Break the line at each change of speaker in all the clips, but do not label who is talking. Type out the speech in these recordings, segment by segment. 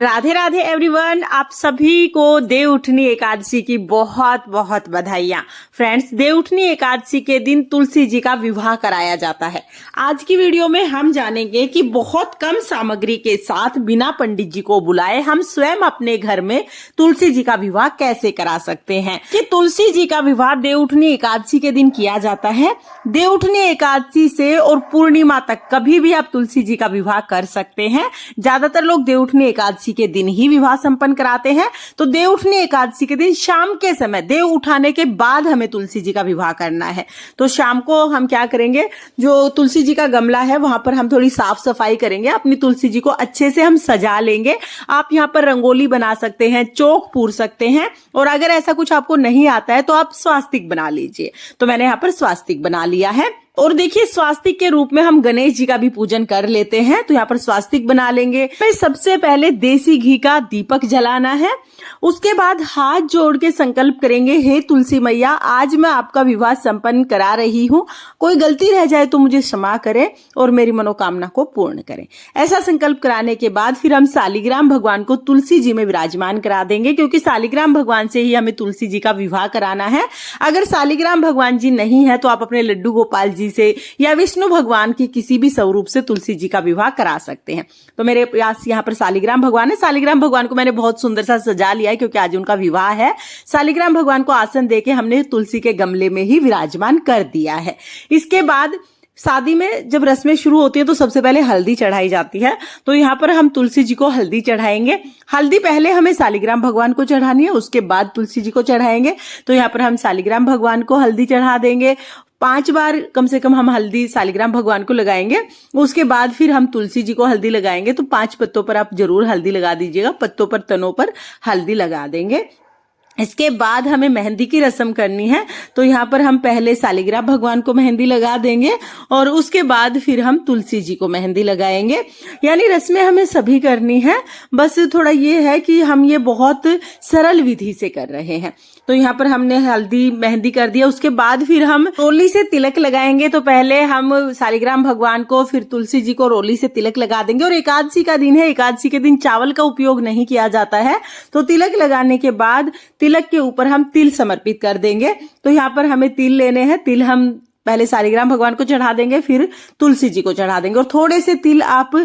Radhe Radhe everyone, आप सभी को देवउठनी एकादशी की बहुत बहुत बधाइयां। फ्रेंड्स, देवउठनी एकादशी के दिन तुलसी जी का विवाह कराया जाता है। आज की वीडियो में हम जानेंगे कि बहुत कम सामग्री के साथ बिना पंडित जी को बुलाए हम स्वयं अपने घर में तुलसी जी का विवाह कैसे करा सकते हैं। कि तुलसी जी का विवाह देवउठनी एकादशी के दिन किया जाता है। देवउठनी एकादशी से और पूर्णिमा तक कभी भी आप तुलसी जी का विवाह कर सकते हैं। ज्यादातर लोग देवउठनी एकादशी के दिन ही विवाह संपन्न कराते हैं। तो देवउठनी एकादशी के दिन शाम के समय देव उठाने के बाद हमें तुलसी जी का विवाह करना है। तो शाम को हम क्या करेंगे, जो तुलसी जी का गमला है वहां पर हम थोड़ी साफ सफाई करेंगे। अपनी तुलसी जी को अच्छे से हम सजा लेंगे। आप यहाँ पर रंगोली बना सकते हैं, चौक पूर सकते हैं, और अगर ऐसा कुछ आपको नहीं आता है तो आप स्वास्तिक बना लीजिए। तो मैंने यहाँ पर स्वास्तिक बना लिया है। और देखिए, स्वास्तिक के रूप में हम गणेश जी का भी पूजन कर लेते हैं। तो यहाँ पर स्वास्तिक बना लेंगे। फिर सबसे पहले देसी घी का दीपक जलाना है। उसके बाद हाथ जोड़ के संकल्प करेंगे, हे तुलसी मैया, आज मैं आपका विवाह संपन्न करा रही हूँ। कोई गलती रह जाए तो मुझे क्षमा करें और मेरी मनोकामना को पूर्ण करें। ऐसा संकल्प कराने के बाद फिर हम शालिग्राम भगवान को तुलसी जी में विराजमान करा देंगे, क्योंकि शालिग्राम भगवान से ही हमें तुलसी जी का विवाह कराना है। अगर शालिग्राम भगवान जी नहीं है तो आप अपने लड्डू गोपाल जी से या विष्णु भगवान की किसी भी स्वरूप से तुलसी जी का विवाह करा सकते हैं। तो मेरे पास यहाँ पर शालिग्राम भगवान है। शालिग्राम भगवान को मैंने बहुत सुंदर सा सजा लिया है, क्योंकि आज उनका विवाह है। शालिग्राम भगवान को आसन देके हमने तुलसी के गमले में ही विराजमान कर दिया है। इसके बाद शादी में जब रस्में शुरू होती है तो सबसे पहले हल्दी चढ़ाई जाती है। तो यहाँ पर हम तुलसी जी को हल्दी चढ़ाएंगे। हल्दी पहले हमें शालिग्राम भगवान को चढ़ानी है, उसके बाद तुलसी जी को चढ़ाएंगे। तो यहाँ पर हम शालिग्राम भगवान को हल्दी चढ़ा देंगे। 5 बार कम से कम हम हल्दी शालिग्राम भगवान को लगाएंगे। उसके बाद फिर हम तुलसी जी को हल्दी लगाएंगे। तो 5 पत्तों पर आप जरूर हल्दी लगा दीजिएगा। पत्तों पर, तनों पर हल्दी लगा देंगे। इसके बाद हमें मेहंदी की रस्म करनी है। तो यहाँ पर हम पहले शालिग्राम भगवान को मेहंदी लगा देंगे और उसके बाद फिर हम तुलसी जी को मेहंदी लगाएंगे। यानी रस्में हमें सभी करनी है, बस थोड़ा ये है कि हम ये बहुत सरल विधि से कर रहे हैं। तो यहाँ पर हमने हल्दी मेहंदी कर दिया। उसके बाद फिर हम रोली से तिलक लगाएंगे। तो पहले हम शालिग्राम भगवान को, फिर तुलसी जी को रोली से तिलक लगा देंगे। और एकादशी का दिन है, एकादशी के दिन चावल का उपयोग नहीं किया जाता है। तो तिलक लगाने के बाद तिलक के ऊपर हम तिल समर्पित कर देंगे। तो यहाँ पर हमें तिल लेने हैं। तिल हम पहले शालिग्राम भगवान को चढ़ा देंगे, फिर तुलसी जी को चढ़ा देंगे। और थोड़े से तिल आप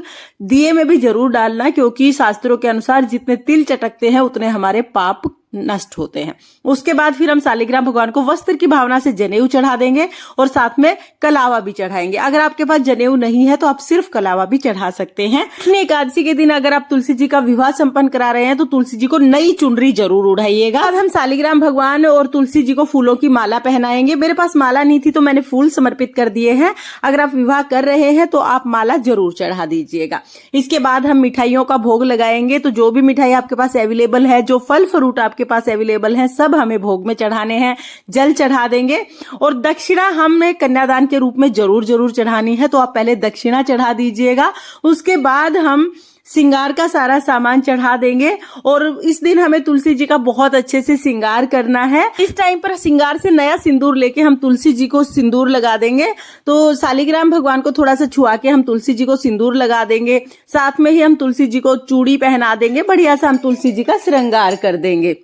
दिए में भी जरूर डालना, क्योंकि शास्त्रों के अनुसार जितने तिल चटकते हैं उतने हमारे पाप नष्ट होते हैं। उसके बाद फिर हम शालिग्राम भगवान को वस्त्र की भावना से जनेऊ चढ़ा देंगे और साथ में कलावा भी चढ़ाएंगे। अगर आपके पास जनेऊ नहीं है तो आप सिर्फ कलावा भी चढ़ा सकते हैं। एकादशी के दिन अगर आप तुलसी जी का विवाह संपन्न करा रहे हैं तो तुलसी जी को नई चुनरी जरूर उड़ाइएगा। अब हम शालिग्राम भगवान और तुलसी जी को फूलों की माला पहनाएंगे। मेरे पास माला नहीं थी तो मैंने फूल समर्पित कर दिए हैं। अगर आप विवाह कर रहे हैं तो आप माला जरूर चढ़ा दीजिएगा। इसके बाद हम मिठाइयों का भोग लगाएंगे। तो जो भी मिठाई आपके पास अवेलेबल है, जो फल फ्रूट आपके पास अवेलेबल है, सब हमें भोग में चढ़ाने हैं। जल चढ़ा देंगे और दक्षिणा हमें कन्यादान के रूप में जरूर चढ़ानी है। तो आप पहले दक्षिणा चढ़ा दीजिएगा। उसके बाद हम श्रृंगार का सारा सामान चढ़ा देंगे। और इस दिन हमें तुलसी जी का बहुत अच्छे से श्रृंगार करना है। इस टाइम पर श्रृंगार से नया सिंदूर लेके हम तुलसी जी को सिंदूर लगा देंगे। तो शालिग्राम भगवान को थोड़ा सा छुआ के हम तुलसी जी को सिंदूर लगा देंगे। साथ में ही हम तुलसी जी को चूड़ी पहना देंगे। बढ़िया सा हम तुलसी जी का श्रृंगार कर देंगे।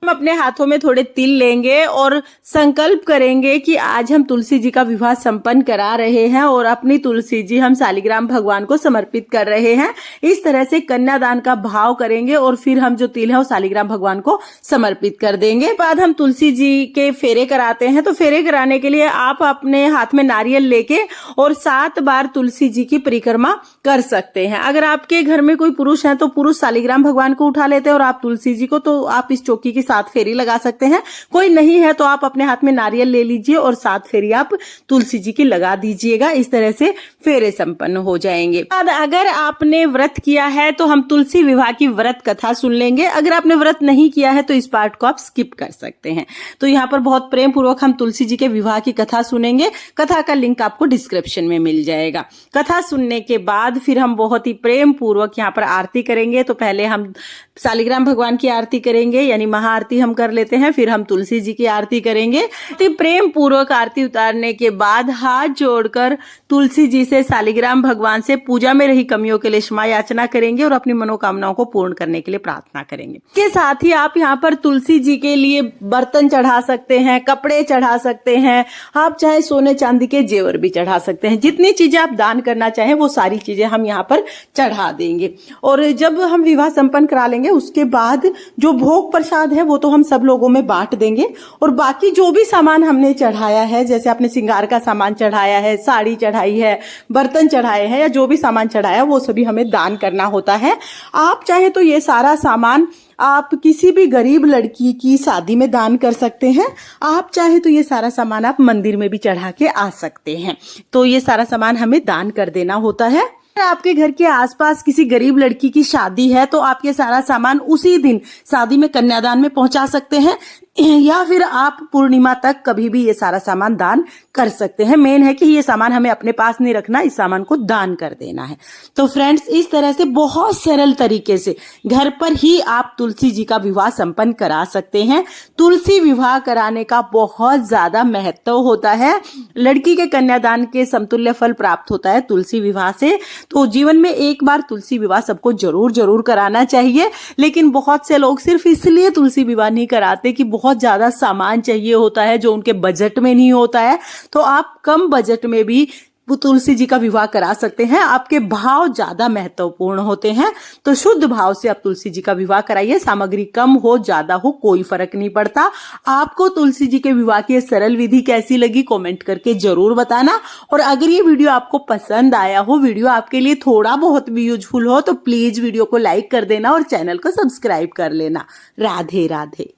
हम अपने हाथों में थोड़े तिल लेंगे और संकल्प करेंगे कि आज हम तुलसी जी का विवाह संपन्न करा रहे हैं और अपनी तुलसी जी हम शालिग्राम भगवान को समर्पित कर रहे हैं। इस तरह से कन्यादान का भाव करेंगे और फिर हम जो तिल है वो शालिग्राम भगवान को समर्पित कर देंगे। बाद हम तुलसी जी के फेरे कराते हैं। तो फेरे कराने के लिए आप अपने हाथ में नारियल लेके और 7 बार तुलसी जी की परिक्रमा कर सकते हैं। अगर आपके घर में कोई पुरुष है तो पुरुष शालिग्राम भगवान को उठा लेते हैं और आप तुलसी जी को, तो आप इस चौकी की 7 फेरी लगा सकते हैं। कोई नहीं है तो आप अपने हाथ में नारियल ले लीजिए और 7 फेरी आप तुलसी जी की लगा दीजिएगा। इस तरह से फेरे संपन्न हो जाएंगे। अगर आपने व्रत किया है तो हम तुलसी विवाह की व्रत कथा सुन लेंगे। अगर आपने व्रत नहीं किया है तो इस पार्ट को आप स्किप कर सकते हैं। तो यहाँ पर बहुत प्रेम पूर्वक हम तुलसी जी के विवाह की कथा सुनेंगे। कथा का लिंक आपको डिस्क्रिप्शन में मिल जाएगा। कथा सुनने के बाद फिर हम बहुत ही प्रेम पूर्वक यहाँ पर आरती करेंगे। तो पहले हम शालिग्राम भगवान की आरती करेंगे, यानी महा आरती हम कर लेते हैं, फिर हम तुलसी जी की आरती करेंगे। प्रेम पूर्वक आरती उतारने के बाद हाथ जोड़कर तुलसी जी से शालिग्राम भगवान से पूजा में रही कमियों के लिए क्षमा याचना करेंगे और अपनी मनोकामनाओं को पूर्ण करने के लिए प्रार्थना करेंगे। इसके साथ ही आप यहाँ पर तुलसी जी के लिए बर्तन चढ़ा सकते हैं, कपड़े चढ़ा सकते हैं, आप चाहे सोने चांदी के जेवर भी चढ़ा सकते हैं। जितनी चीजें आप दान करना चाहें वो सारी चीजें हम यहाँ पर चढ़ा देंगे। और जब हम विवाह संपन्न करा लेंगे उसके बाद जो भोग प्रसाद है वो तो हम सब लोगों में बांट देंगे, और बाकी जो भी सामान हमने चढ़ाया है, जैसे आपने श्रृंगार का सामान चढ़ाया है, साड़ी चढ़ाई है, बर्तन चढ़ाए हैं, या जो भी सामान चढ़ाया वो सभी हमें दान करना होता है। आप चाहे तो ये सारा सामान आप किसी भी गरीब लड़की की शादी में दान कर सकते हैं। आप चाहे तो ये सारा सामान आप मंदिर में भी चढ़ा के आ सकते हैं। तो ये सारा सामान हमें दान कर देना होता है। आपके घर के आसपास किसी गरीब लड़की की शादी है तो आप ये सारा सामान उसी दिन शादी में कन्यादान में पहुंचा सकते हैं, या फिर आप पूर्णिमा तक कभी भी ये सारा सामान दान कर सकते हैं। मेन है कि ये सामान हमें अपने पास नहीं रखना, इस सामान को दान कर देना है। तो फ्रेंड्स, इस तरह से बहुत सरल तरीके से घर पर ही आप तुलसी जी का विवाह संपन्न करा सकते हैं। तुलसी विवाह कराने का बहुत ज्यादा महत्व होता है। लड़की के कन्यादान के समतुल्य फल प्राप्त होता है तुलसी विवाह से। तो जीवन में एक बार तुलसी विवाह सबको जरूर कराना चाहिए। लेकिन बहुत से लोग सिर्फ इसलिए तुलसी विवाह नहीं कराते कि बहुत ज्यादा सामान चाहिए होता है जो उनके बजट में नहीं होता है। तो आप कम बजट में भी तुलसी जी का विवाह करा सकते हैं। आपके भाव ज्यादा महत्वपूर्ण होते हैं, तो शुद्ध भाव से आप तुलसी जी का विवाह कराइए। सामग्री कम हो ज्यादा हो कोई फर्क नहीं पड़ता। आपको तुलसी जी के विवाह की सरल विधि कैसी लगी कमेंट करके जरूर बताना। और अगर ये वीडियो आपको पसंद आया हो, वीडियो आपके लिए थोड़ा बहुत भी यूजफुल हो, तो प्लीज वीडियो को लाइक कर देना और चैनल को सब्सक्राइब कर लेना। राधे राधे।